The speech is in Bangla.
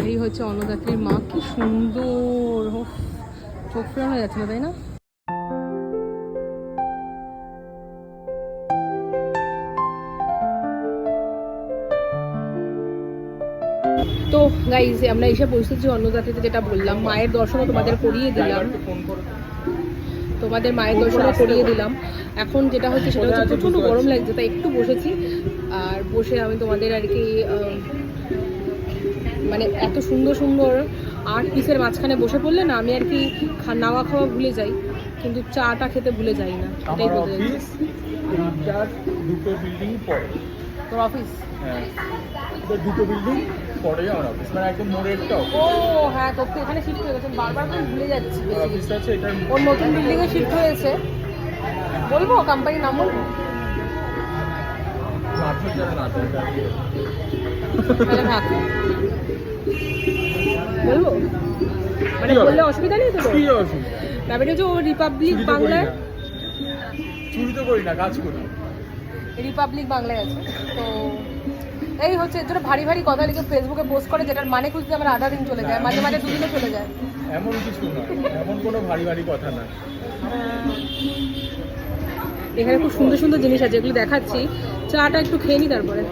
এই হচ্ছে অন্নদাত্রীর মা, কি সুন্দর, চোখ ফেরানো যাচ্ছে না তাই না? তো গাইজ আমরা এসে পৌঁছেছি অন্নদাত্রীতে, যেটা বললাম মায়ের দর্শনও তোমাদের করিয়ে দিলাম, মায়ের দর্শনও করিয়ে দিলাম। এখন যেটা হচ্ছে সেটা হচ্ছে প্রচণ্ড গরম লাগছে, তাই একটু বসেছি। আর বসে আমি তোমাদের আর কি মানে এত সুন্দর সুন্দর 8 পিসের মাঝখানে বসে পড়লে না আমি আর কি নাওয়া খাওয়া ভুলে যাই, কিন্তু চাটা খেতে ভুলে যাই না, এটাই বলতে চাইছি। দুটো বিল্ডিং পরে তোর অফিস? হ্যাঁ, দুটো বিল্ডিং পরে আমার অফিস, মানে একদম মোড়েরটা। ও হ্যাঁ, তোর তো এখানে শিফট হয়ে গেছে, বারবার করে ভুলে যাচ্ছি। অফিস আছে এটা, ওর নতুন বিল্ডিং এ শিফট হয়েছে। বলবো কোম্পানির নাম? বলবো? বলবো মানে বললে অসুবিধা নেই তো? ব্যাপারটা হচ্ছে ও রিপাবলিক বাংলায়, চুরি তো করি না, কাজ করি। রিপাবলিক বাংলায় আছে। তো এই হচ্ছে এর জন্য ভারী ভারী কথা লিখে ফেসবুকে পোস্ট করে, যেটার মানে খুঁজতে আমার আধা দিন চলে যায়, মাঝে মাঝে 2 দিনে চলে যায়। এমন কিছু না, এমন কোনো ভারী ভারী কথা না। এখানে খুব সুন্দর সুন্দর জিনিস আছে, এগুলো দেখাচ্ছি। চাটা একটু খেয়ে নি তারপরে।